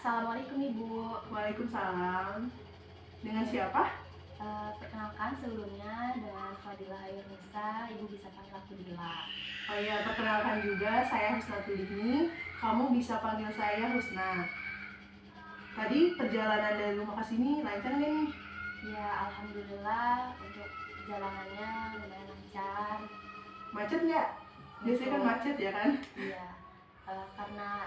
Assalamualaikum Ibu. Waalaikumsalam. Dengan siapa? Perkenalkan sebelumnya dengan Fadilah Ayurnisa, Ibu bisa panggil aku Dila. Oh iya, perkenalkan juga saya Husna Tulihni. Kamu bisa panggil saya Husna. Tadi perjalanan dari rumah ke sini lancar nggak nih? Ya, Alhamdulillah untuk perjalanannya lumayan lancar. Macet nggak? Biasanya kan macet ya kan? Iya, karena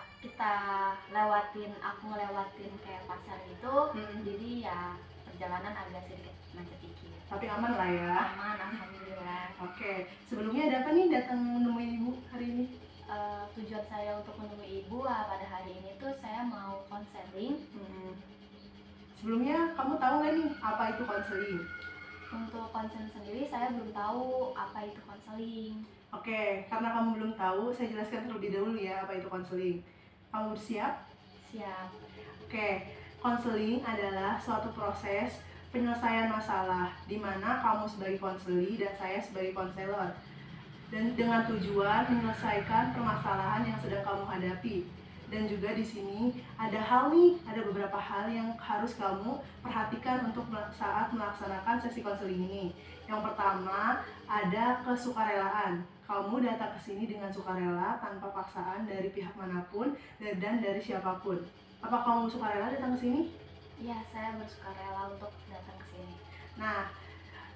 aku ngelewatin kayak pasar gitu, jadi ya perjalanan agak sedikit macet dikit. Tapi aman lah ya. Aman, Alhamdulillah. Oke, sebelumnya ada apa nih datang menemui Ibu hari ini? Tujuan saya untuk menemui Ibu pada hari ini tuh saya mau konseling. Sebelumnya kamu tahu nggak nih apa itu konseling? Untuk konseling sendiri saya belum tahu apa itu konseling. Oke, karena kamu belum tahu, saya jelaskan terlebih dahulu ya apa itu konseling. Kamu siap? Siap. Oke, konseling adalah suatu proses penyelesaian masalah di mana kamu sebagai konseli dan saya sebagai konselor, dan dengan tujuan menyelesaikan permasalahan yang sedang kamu hadapi. Dan juga di sini ada beberapa hal yang harus kamu perhatikan untuk saat melaksanakan sesi konseling ini. Yang pertama, ada kesukarelaan. Kamu datang ke sini dengan sukarela tanpa paksaan dari pihak manapun dan dari siapapun. Apa kamu sukarela datang ke sini? Iya, saya bersukarela untuk datang ke sini. Nah,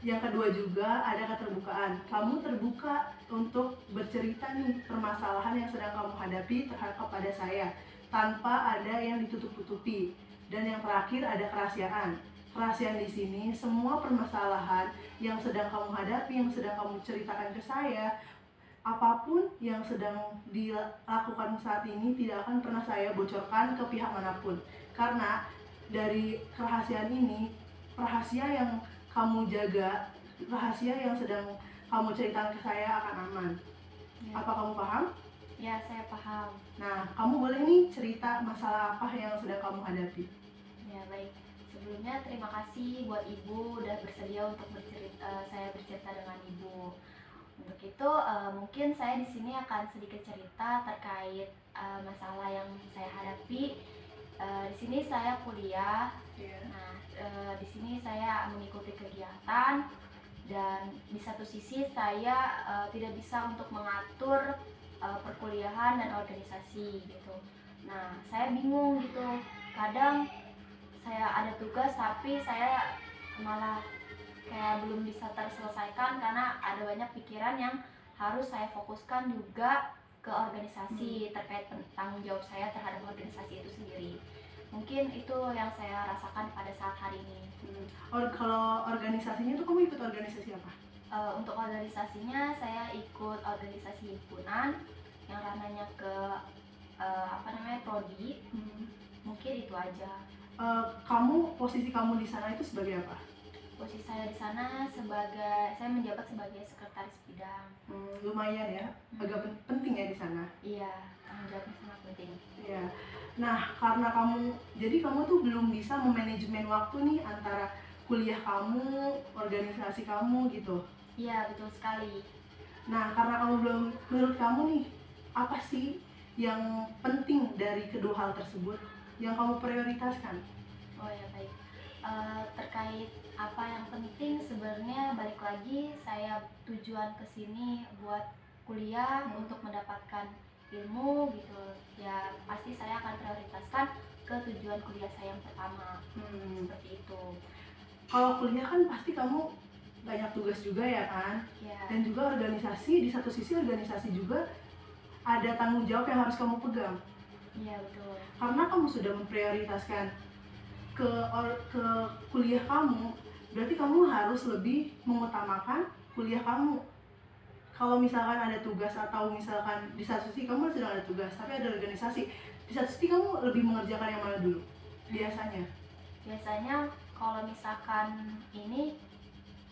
yang kedua juga ada keterbukaan. Kamu terbuka untuk bercerita nih permasalahan yang sedang kamu hadapi terhadap kepada saya tanpa ada yang ditutup-tutupi. Dan yang terakhir ada kerahasiaan. Kerahasiaan di sini semua permasalahan yang sedang kamu hadapi, yang sedang kamu ceritakan ke saya, apapun yang sedang dilakukan saat ini tidak akan pernah saya bocorkan ke pihak manapun. Karena dari kerahasiaan ini, rahasia yang kamu jaga, rahasia yang sedang kamu ceritakan ke saya akan aman. Ya. Apa kamu paham? Ya, saya paham. Nah, kamu boleh nih cerita masalah apa yang sedang kamu hadapi. Ya, baik. Sebelumnya terima kasih buat Ibu udah bersedia untuk saya bercerita dengan Ibu. Untuk itu mungkin saya di sini akan sedikit cerita terkait masalah yang saya hadapi. Di sini saya kuliah. Nah, di sini saya mengikuti kegiatan dan di satu sisi saya tidak bisa untuk mengatur perkuliahan dan organisasi gitu. Nah, saya bingung gitu. Kadang saya ada tugas tapi saya malah kayak belum bisa terselesaikan karena ada banyak pikiran yang harus saya fokuskan juga ke organisasi terkait tanggung jawab saya terhadap organisasi itu sendiri. Mungkin itu yang saya rasakan pada saat hari ini. Kalau organisasinya tuh kamu ikut organisasi apa? Untuk organisasinya saya ikut organisasi himpunan yang ranahnya ke prodi. Mungkin itu aja. Posisi kamu di sana itu sebagai apa? Posisi saya di sana saya menjabat sebagai sekretaris bidang. Lumayan ya, agak penting ya di sana. Iya, tanggung jawabnya sangat penting. Iya. Nah, karena kamu tuh belum bisa memanajemen waktu nih antara kuliah kamu, organisasi kamu gitu. Iya, betul sekali. Nah, karena menurut kamu nih, apa sih yang penting dari kedua hal tersebut yang kamu prioritaskan? Oh ya, baik. Terkait apa yang penting sebenarnya balik lagi saya tujuan kesini buat kuliah untuk mendapatkan ilmu gitu ya, pasti saya akan prioritaskan ke tujuan kuliah saya yang pertama. Seperti itu. Kalau kuliah kan pasti kamu banyak tugas juga ya kan? Ya. Dan juga organisasi, di satu sisi organisasi juga ada tanggung jawab yang harus kamu pegang. Iya, betul. Karena kamu sudah memprioritaskan ke kuliah kamu, berarti kamu harus lebih mengutamakan kuliah kamu. Kalau misalkan ada tugas atau misalkan di satu sisi kamu sedang ada tugas tapi ada organisasi, di satu sisi kamu lebih mengerjakan yang mana dulu biasanya? Biasanya kalau misalkan ini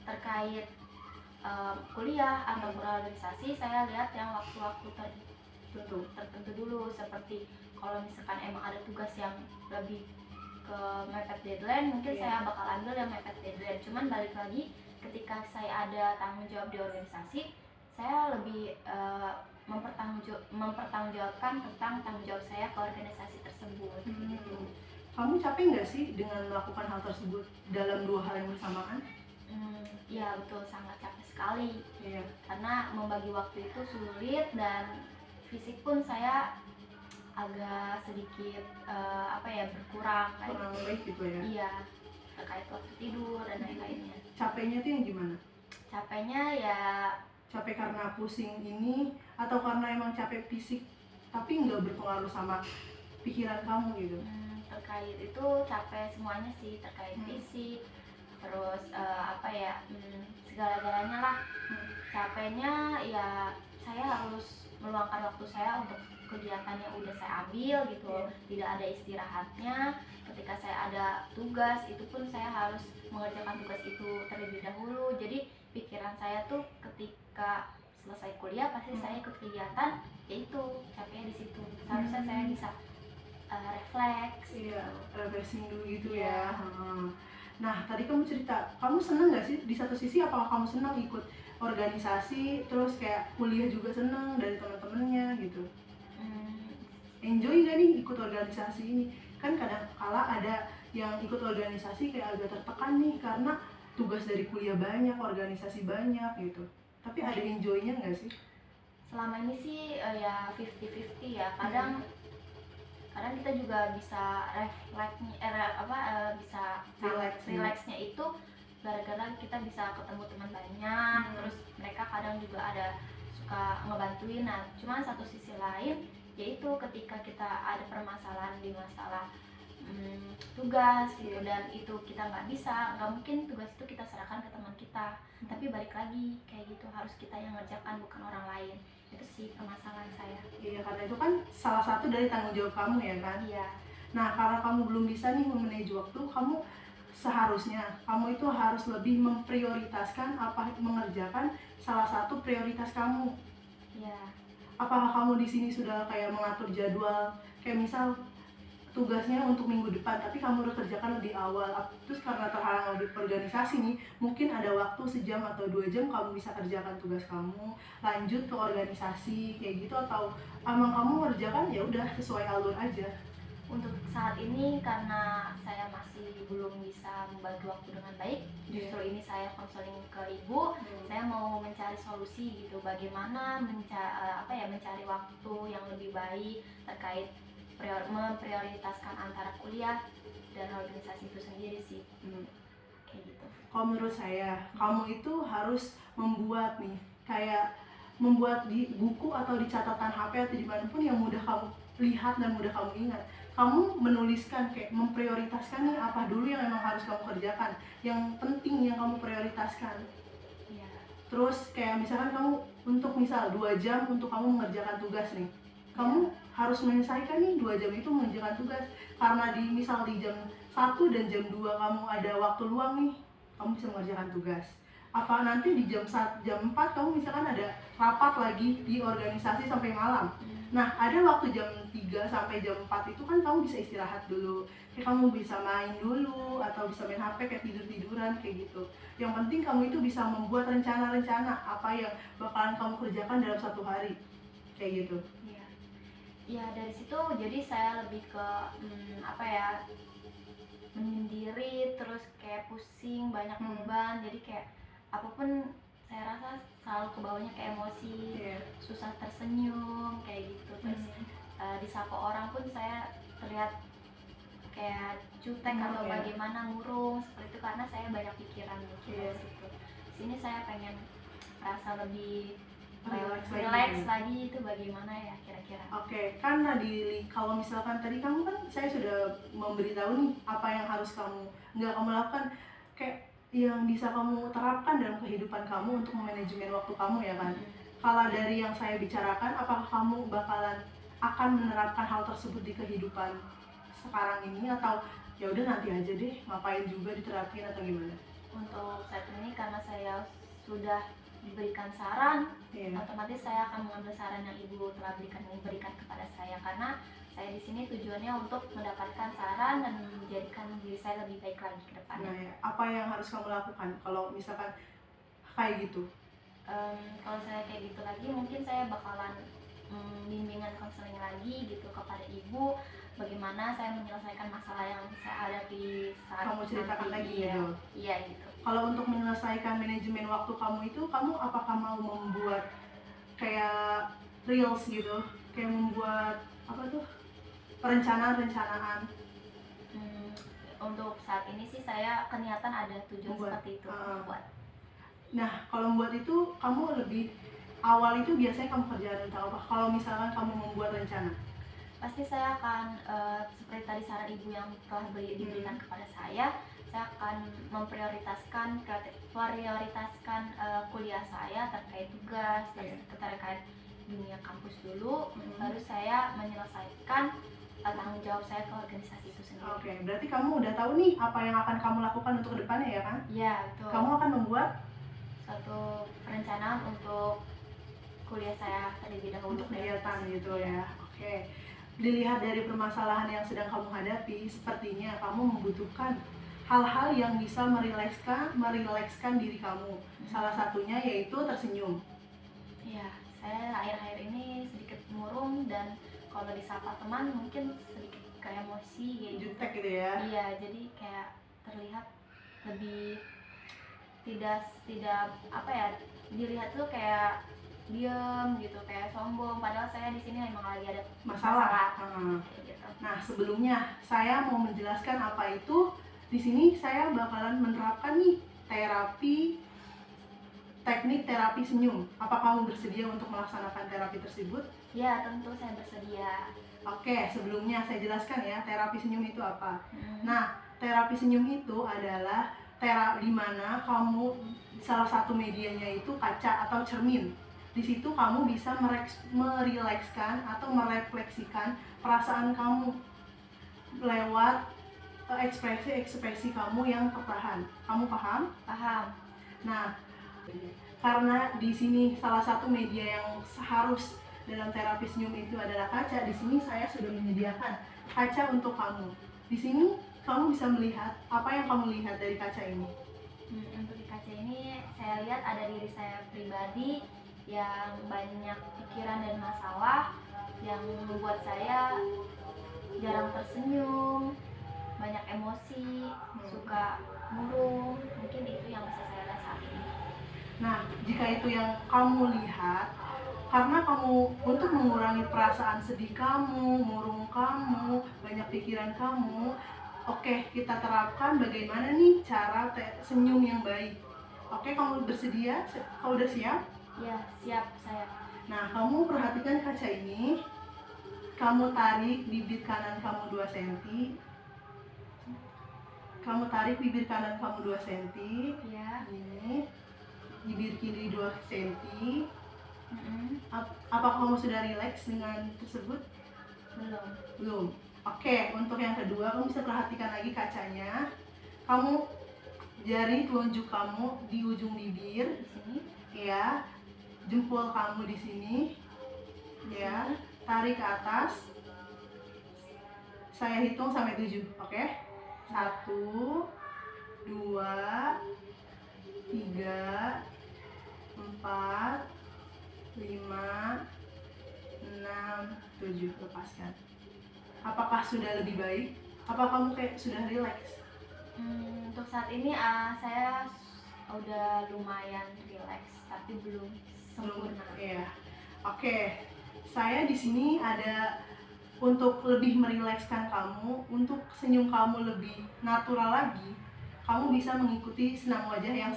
terkait kuliah atau organisasi, saya lihat yang waktu-waktu tertentu dulu, seperti kalau misalkan emang ada tugas yang lebih ke mepet deadline, mungkin saya bakal ambil yang mepet deadline. Cuman balik lagi, ketika saya ada tanggung jawab di organisasi, saya lebih mempertanggungjawabkan tentang tanggung jawab saya ke organisasi tersebut. Kamu capek nggak sih dengan melakukan hal tersebut dalam 2 hal yang bersamaan? Ya betul, sangat capek sekali Iya, karena membagi waktu itu sulit dan fisik pun saya agak sedikit apa ya, berkurang kayak kurang gitu. baik gitu ya. Iya, terkait waktu tidur dan lain-lainnya. Capeknya tuh yang gimana? Capeknya ya Capek karena pusing ini atau karena emang capek fisik tapi nggak berpengaruh sama pikiran kamu gitu? terkait itu capek semuanya sih, terkait Hmm. fisik, terus apa ya, segala-galanya lah. Capeknya ya saya harus meluangkan waktu saya untuk kegiatan yang udah saya ambil gitu. Iya. Tidak ada istirahatnya. Ketika saya ada tugas itu pun saya harus mengerjakan tugas itu terlebih dahulu. Jadi pikiran saya tuh ketika selesai kuliah pasti saya ikut kegiatan, yaitu capeknya di situ. Seharusnya saya bisa refleks. Iya, refreshing dulu gitu Iya. ya. Nah, tadi kamu cerita, kamu seneng nggak sih di satu sisi apakah kamu senang ikut organisasi, terus kayak kuliah juga seneng dari teman-temannya gitu? Hmm, Enjoy nggak nih ikut organisasi ini? Kan kadang kala ada yang ikut organisasi kayak agak tertekan nih karena tugas dari kuliah banyak, organisasi banyak gitu. Tapi ada enjoy-nya nggak sih? selama ini sih ya 50-50 ya. Kadang kita juga bisa bisa relaxnya itu gara-gara kita bisa ketemu teman banyak. Terus mereka kadang juga ada suka ngebantuin. Nah, cuman satu sisi lain yaitu ketika kita ada permasalahan di masalah tugas gitu, dan itu kita nggak mungkin tugas itu kita serahkan ke teman kita, tapi balik lagi kayak gitu harus kita yang ngerjakan, bukan orang lain. Itu sih permasalahan saya. Iya, karena itu kan salah satu dari tanggung jawab kamu ya kan? Iya. Nah, karena kamu belum bisa nih memanage waktu, kamu seharusnya kamu itu harus lebih memprioritaskan mengerjakan salah satu prioritas kamu. Iya. Apakah kamu di sini sudah kayak mengatur jadwal, kayak misal tugasnya untuk minggu depan, tapi kamu udah kerjakan lebih awal. Terus karena terhalang di organisasi nih, mungkin ada waktu sejam atau 2 jam kamu bisa kerjakan tugas kamu, lanjut ke organisasi kayak gitu, atau emang kamu ngerjakan ya udah sesuai alur aja? Untuk saat ini karena saya masih belum bisa membagi waktu dengan baik, justru ini saya konseling ke ibu. Saya mau mencari solusi gitu, bagaimana mencari waktu yang lebih baik terkait memprioritaskan antara kuliah dan organisasi itu sendiri sih. Kayak gitu. Kalau menurut saya, kamu itu harus membuat nih, kayak membuat di buku atau di catatan HP atau dimanapun yang mudah kamu lihat dan mudah kamu ingat. Kamu menuliskan kayak memprioritaskan nih apa dulu yang memang harus kamu kerjakan, yang penting yang kamu prioritaskan. Iya. Terus kayak misalkan kamu untuk misal 2 jam untuk kamu mengerjakan tugas nih, kamu harus menyelesaikan nih 2 jam itu mengerjakan tugas. Karena misal di jam 1 dan jam 2 kamu ada waktu luang nih, kamu bisa mengerjakan tugas. Apa nanti di jam 4 kamu misalkan ada rapat lagi di organisasi sampai malam. Nah, ada waktu jam 3 sampai jam 4 itu kan kamu bisa istirahat dulu. Kayak kamu bisa main dulu atau bisa main HP kayak tidur-tiduran kayak gitu. Yang penting kamu itu bisa membuat rencana-rencana apa yang bakalan kamu kerjakan dalam 1 hari. Kayak gitu. Iya. Ya dari situ jadi saya lebih ke menyendiri, terus kayak pusing, banyak beban. Jadi kayak apapun saya rasa selalu kebawahnya ke emosi, susah tersenyum kayak gitu. Terus disapa orang pun saya terlihat kayak jutek atau bagaimana, murung seperti itu karena saya banyak pikiran di situ. Sini saya pengen rasa lebih relax lagi, itu bagaimana ya kira-kira? Oke, karena kalau misalkan tadi kamu kan saya sudah memberitahu nih apa yang harus nggak kamu lakukan, kayak yang bisa kamu terapkan dalam kehidupan kamu untuk manajemen waktu kamu ya kan. Kalau dari yang saya bicarakan, apakah kamu akan menerapkan hal tersebut di kehidupan sekarang ini, atau ya udah nanti aja deh ngapain juga diterapin atau gimana? Untuk saat ini karena saya sudah diberikan saran, otomatis saya akan mengambil saran yang ibu telah berikan kepada saya, karena saya di sini tujuannya untuk mendapatkan saran dan menjadikan diri saya lebih baik lagi ke depannya. Nah, apa yang harus kamu lakukan kalau misalkan kayak gitu? Kalau saya kayak gitu lagi, mungkin saya bakalan bimbingan konseling lagi gitu kepada ibu, bagaimana saya menyelesaikan masalah yang saya hadapi saat Kamu ceritakan nanti. lagi Iya, gitu. iya gitu. Kalau untuk menyelesaikan manajemen waktu kamu itu, kamu apakah mau membuat kayak reels gitu, kayak membuat apa tuh, perencanaan-rencanaan? Hmm, untuk saat ini sih saya keniatan ada tujuan Membuat, seperti itu uh, membuat. Nah, kalau membuat itu kamu lebih awal itu biasanya kamu kerjakan tentang apa? Kalau misalkan kamu membuat rencana, Pasti saya akan seperti tadi saran ibu yang telah diberikan kepada saya akan memprioritaskan kuliah saya terkait tugas dan terkait dunia kampus dulu, baru saya menyelesaikan tanggung jawab saya ke organisasi itu sendiri. Oke, berarti kamu udah tahu nih apa yang akan kamu lakukan untuk kedepannya ya kan? Iya, betul. Kamu akan membuat suatu perencanaan untuk kuliah saya terlebih dahulu. Untuk kegiatan gitu ya. Oke. Dilihat dari permasalahan yang sedang kamu hadapi, sepertinya kamu membutuhkan hal-hal yang bisa merilekskan diri kamu. Salah satunya yaitu tersenyum. Iya, saya akhir-akhir ini sedikit murung dan kalau disapa teman mungkin sedikit kayak emosi gitu. Jutek gitu ya. Iya, jadi kayak terlihat lebih tidak apa ya, dilihat tuh kayak diem gitu, kayak sombong, padahal saya di sini memang lagi ada masalah. Kayak gitu. Nah, sebelumnya saya mau menjelaskan apa itu. Di sini saya bakalan menerapkan nih teknik terapi senyum. Apa kamu bersedia untuk melaksanakan terapi tersebut? Ya, tentu saya bersedia. Oke, sebelumnya saya jelaskan ya terapi senyum itu apa. Nah, terapi senyum itu adalah di mana kamu, salah satu medianya itu kaca atau cermin. Di situ kamu bisa merilekskan atau merefleksikan perasaan kamu lewat ekspresi-ekspresi kamu yang tertahan. Kamu paham? Paham. Nah, karena di sini salah satu media yang harus dalam terapi senyum itu adalah kaca, di sini saya sudah menyediakan kaca untuk kamu. Di sini kamu bisa melihat apa yang kamu lihat dari kaca ini. Untuk di kaca ini saya lihat ada diri saya pribadi yang banyak pikiran dan masalah yang membuat saya jarang tersenyum, banyak emosi, suka murung. Mungkin itu yang bisa saya lihat saat ini. Nah, jika itu yang kamu lihat, karena kamu untuk mengurangi perasaan sedih kamu, murung kamu, banyak pikiran kamu, oke, kita terapkan bagaimana nih cara senyum yang baik. Oke, kamu bersedia? Kau udah siap? Ya, siap saya. Nah, kamu perhatikan kaca ini. Kamu tarik bibir kanan kamu 2 cm. Kamu tarik bibir kanan kamu 2 cm. Ya. Ini. Bibir kiri 2 cm. Apa kamu sudah rileks dengan tersebut? Belum. Oke, untuk yang kedua kamu bisa perhatikan lagi kacanya. Kamu jari telunjuk kamu di ujung bibir, di sini. Ya. Jempol kamu di sini. Ya. Tarik ke atas. Saya hitung sampai 7, oke? 1, 2, 3, 4, 5, 6, 7. Lepaskan. Apakah sudah lebih baik? Apa kamu kayak sudah rileks? Untuk saat ini saya udah lumayan rileks, tapi belum sempurna. Iya. Oke. Saya di sini ada untuk lebih merilekskan kamu, untuk senyum kamu lebih natural lagi. Kamu bisa mengikuti senam wajah yang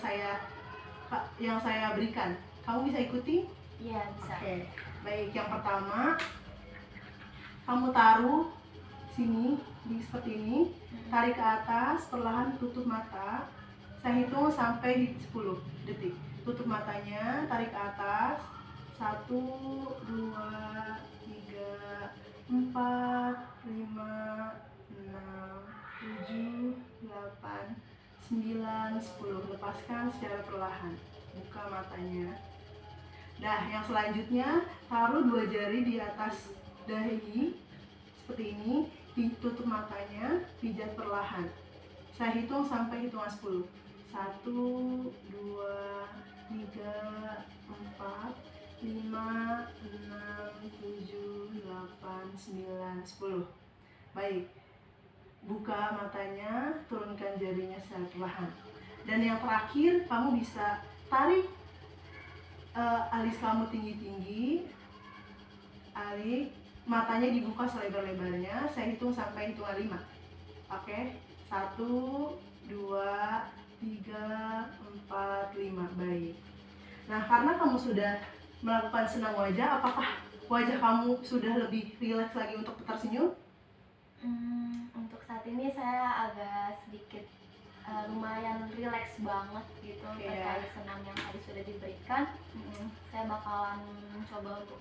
saya berikan. Kamu bisa ikuti? Iya, bisa. Oke, baik. Yang pertama, kamu taruh sini, seperti ini. Tarik ke atas, perlahan tutup mata. Saya hitung sampai 10 detik. Tutup matanya, tarik ke atas. 1, 2, 3, 4, 5, 6, 7, 8, 9, 10. Lepaskan secara perlahan. Buka matanya. Nah, yang selanjutnya, taruh 2 jari di atas dahi seperti ini, ditutup matanya, pijat perlahan. Saya hitung sampai hitungan 10. 1, 2, 3, 4, 5, 6, 7, 8, 9, 10. Baik. Buka matanya, turunkan jarinya secara perlahan. Dan yang terakhir, kamu bisa tarik alis kamu tinggi-tinggi. Tarik, matanya dibuka selebar-lebarnya. Saya hitung sampai hitungan 5. Oke, 1, 2, 3, 4, 5. Baik. Nah, karena kamu sudah melakukan senang wajah, apakah wajah kamu sudah lebih rileks lagi untuk tersenyum? Untuk saat ini saya agak sedikit lumayan rileks banget gitu Iya. terkait senam yang tadi sudah diberikan. Saya bakalan mencoba untuk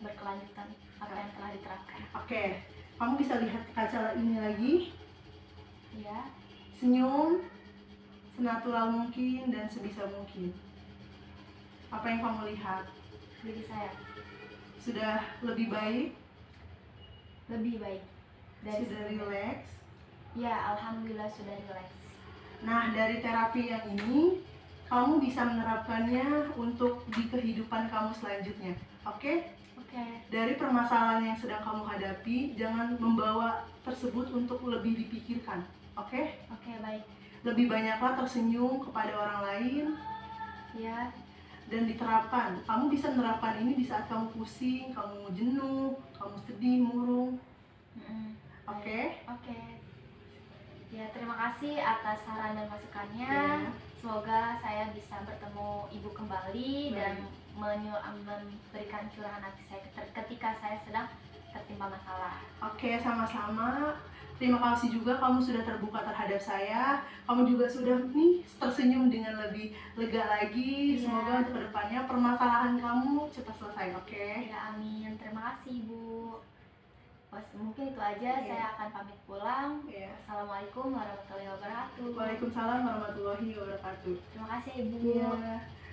berkelanjutan apa yang telah diterapkan. Oke, kamu bisa lihat ke kaca ini lagi. Ya, Senyum senatural mungkin dan sebisa mungkin. Apa yang kamu lihat? diri saya Sudah lebih baik? lebih baik dari Sudah sebelumnya. rileks? Ya, alhamdulillah sudah rileks. Nah, dari terapi yang ini, kamu bisa menerapkannya untuk di kehidupan kamu selanjutnya. Oke? Oke, Dari permasalahan yang sedang kamu hadapi, jangan membawa tersebut untuk lebih dipikirkan. Oke? oke, baik. Lebih banyaklah tersenyum kepada orang lain Ya, dan diterapkan. Kamu bisa menerapkan ini di saat kamu pusing, kamu jenuh, kamu sedih, murung. Oke? oke. Ya, terima kasih atas saran dan masukannya. Ya. Semoga saya bisa bertemu ibu kembali Baik. dan memberikan curahan hati saya ketika saya sedang tertimpa masalah. Oke, sama-sama. Terima kasih juga kamu sudah terbuka terhadap saya. Kamu juga sudah nih tersenyum dengan lebih lega lagi. Iya. Semoga untuk kedepannya permasalahan kamu cepat selesai, oke? Ya, amin. Terima kasih, Bu. Mungkin itu aja. Iya. Saya akan pamit pulang. Iya. Assalamualaikum warahmatullahi wabarakatuh. Waalaikumsalam warahmatullahi wabarakatuh. Terima kasih, Ibu. Iya.